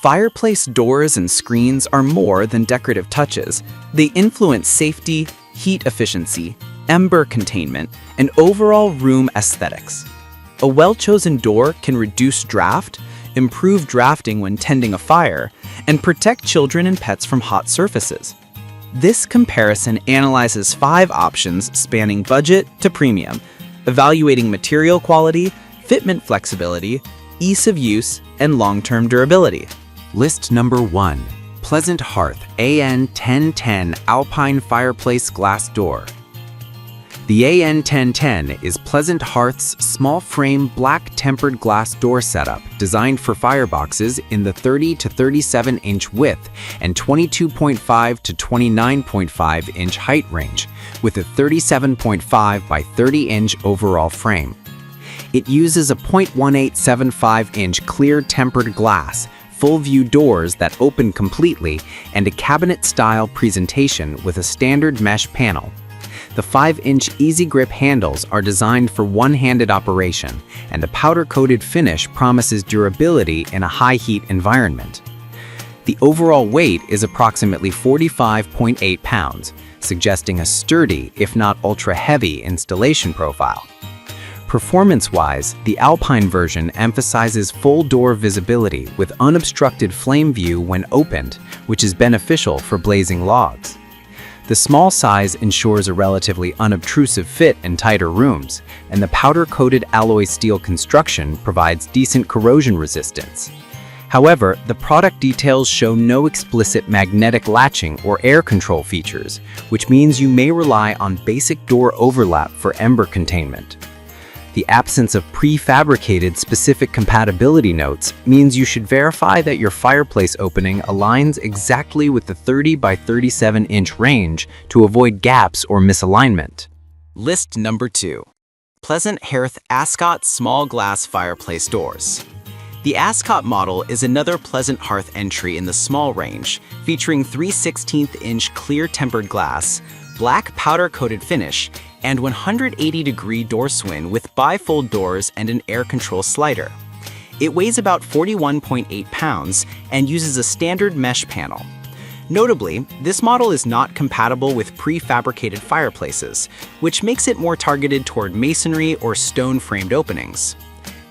Fireplace doors and screens are more than decorative touches. They influence safety, heat efficiency, ember containment, and overall room aesthetics. A well-chosen door can reduce draft, improve drafting when tending a fire, and protect children and pets from hot surfaces. This comparison analyzes 5 options spanning budget to premium, evaluating material quality, fitment flexibility, ease of use, and long-term durability. List number 1. Pleasant Hearth AN1010 Alpine Fireplace Glass Door. The AN1010 is Pleasant Hearth's small-frame black tempered glass door setup designed for fireboxes in the 30 to 37-inch width and 22.5 to 29.5-inch height range, with a 37.5 by 30-inch overall frame. It uses a 0.1875-inch clear tempered glass, full-view doors that open completely, and a cabinet-style presentation with a standard mesh panel. The 5-inch easy grip handles are designed for one-handed operation, and the powder-coated finish promises durability in a high-heat environment. The overall weight is approximately 45.8 pounds, suggesting a sturdy, if not ultra-heavy, installation profile. Performance-wise, the Alpine version emphasizes full door visibility with unobstructed flame view when opened, which is beneficial for blazing logs. The small size ensures a relatively unobtrusive fit in tighter rooms, and the powder-coated alloy steel construction provides decent corrosion resistance. However, the product details show no explicit magnetic latching or air control features, which means you may rely on basic door overlap for ember containment. The absence of prefabricated specific compatibility notes means you should verify that your fireplace opening aligns exactly with the 30 by 37-inch range to avoid gaps or misalignment. List number 2. Pleasant Hearth Ascot Small Glass Fireplace Doors. The Ascot model is another Pleasant Hearth entry in the small range, featuring 3/16-inch clear tempered glass, black powder-coated finish, and 180-degree door swing with bifold doors and an air control slider. It weighs about 41.8 pounds and uses a standard mesh panel. Notably, this model is not compatible with prefabricated fireplaces, which makes it more targeted toward masonry or stone-framed openings.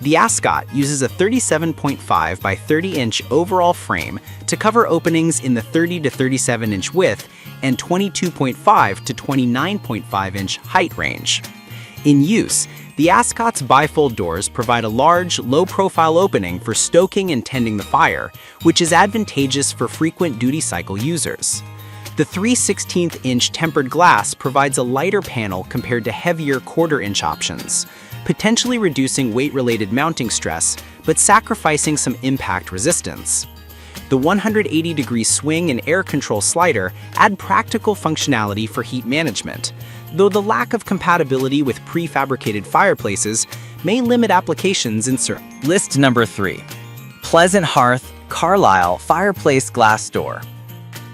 The Ascot uses a 37.5 by 30-inch overall frame to cover openings in the 30 to 37-inch width and 22.5 to 29.5-inch height range. In use, the Ascot's bifold doors provide a large, low-profile opening for stoking and tending the fire, which is advantageous for frequent duty cycle users. The 3/16-inch tempered glass provides a lighter panel compared to heavier quarter-inch options, potentially reducing weight-related mounting stress, but sacrificing some impact resistance. The 180-degree swing and air control slider add practical functionality for heat management, though the lack of compatibility with prefabricated fireplaces may limit applications in certain. List number 3. Pleasant Hearth Carlisle Fireplace Glass Door.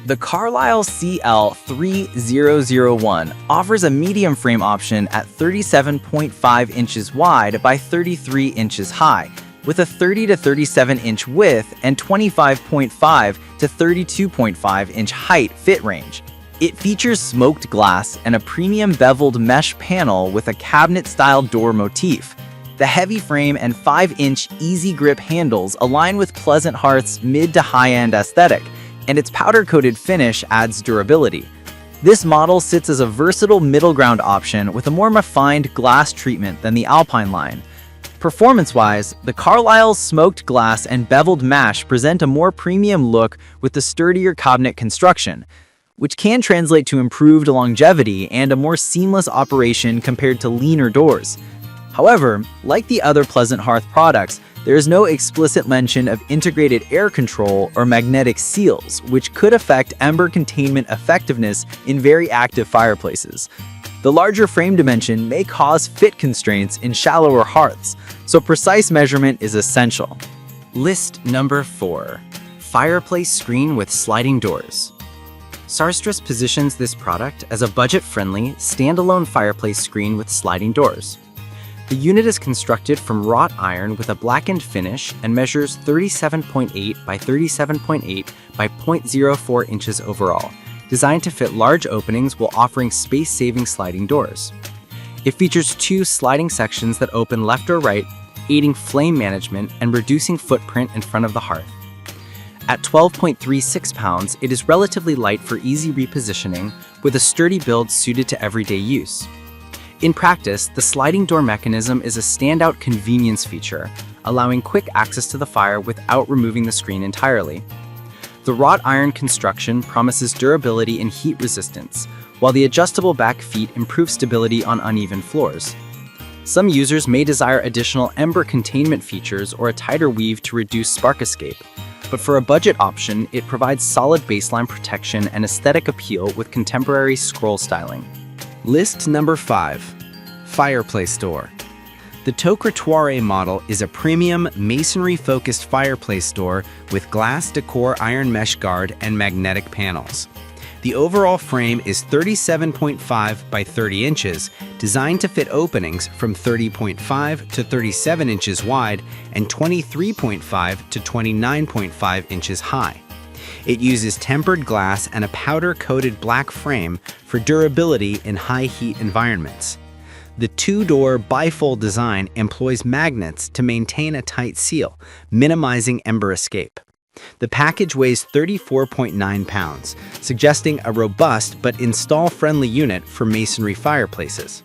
The Carlisle CL3001 offers a medium frame option at 37.5 inches wide by 33 inches high, with a 30 to 37-inch width and 25.5 to 32.5-inch height fit range. It features smoked glass and a premium beveled mesh panel with a cabinet-style door motif. The heavy frame and 5-inch easy grip handles align with Pleasant Hearth's mid to high-end aesthetic, and its powder-coated finish adds durability. This model sits as a versatile middle ground option with a more refined glass treatment than the Alpine line. Performance-wise, the Carlisle's smoked glass and beveled mesh present a more premium look with the sturdier cabinet construction, which can translate to improved longevity and a more seamless operation compared to leaner doors. However, like the other Pleasant Hearth products, there is no explicit mention of integrated air control or magnetic seals, which could affect ember containment effectiveness in very active fireplaces. The larger frame dimension may cause fit constraints in shallower hearths, so precise measurement is essential. List number 4. Fireplace Screen with Sliding Doors. Sarstrus positions this product as a budget-friendly, standalone fireplace screen with sliding doors. The unit is constructed from wrought iron with a blackened finish and measures 37.8 by 37.8 by 0.04 inches overall, designed to fit large openings while offering space-saving sliding doors. It features 2 sliding sections that open left or right, aiding flame management and reducing footprint in front of the hearth. At 12.36 pounds, it is relatively light for easy repositioning, with a sturdy build suited to everyday use. In practice, the sliding door mechanism is a standout convenience feature, allowing quick access to the fire without removing the screen entirely. The wrought iron construction promises durability and heat resistance, while the adjustable back feet improve stability on uneven floors. Some users may desire additional ember containment features or a tighter weave to reduce spark escape, but for a budget option, it provides solid baseline protection and aesthetic appeal with contemporary scroll styling. List number 5. Fireplace door. The Tocratoire model is a premium masonry-focused fireplace door with glass decor iron mesh guard and magnetic panels. The overall frame is 37.5 by 30 inches, designed to fit openings from 30.5 to 37 inches wide and 23.5 to 29.5 inches high. It uses tempered glass and a powder-coated black frame for durability in high-heat environments. The 2-door bifold design employs magnets to maintain a tight seal, minimizing ember escape. The package weighs 34.9 pounds, suggesting a robust but install-friendly unit for masonry fireplaces.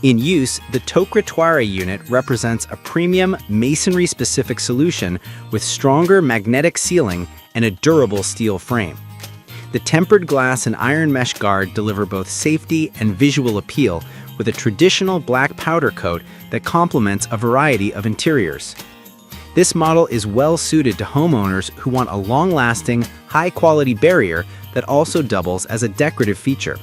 In use, the Tocratoire unit represents a premium masonry-specific solution with stronger magnetic sealing and a durable steel frame. The tempered glass and iron mesh guard deliver both safety and visual appeal with a traditional black powder coat that complements a variety of interiors. This model is well suited to homeowners who want a long-lasting, high-quality barrier that also doubles as a decorative feature.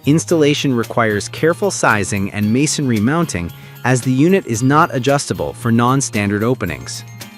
Installation requires careful sizing and masonry mounting, as the unit is not adjustable for non-standard openings.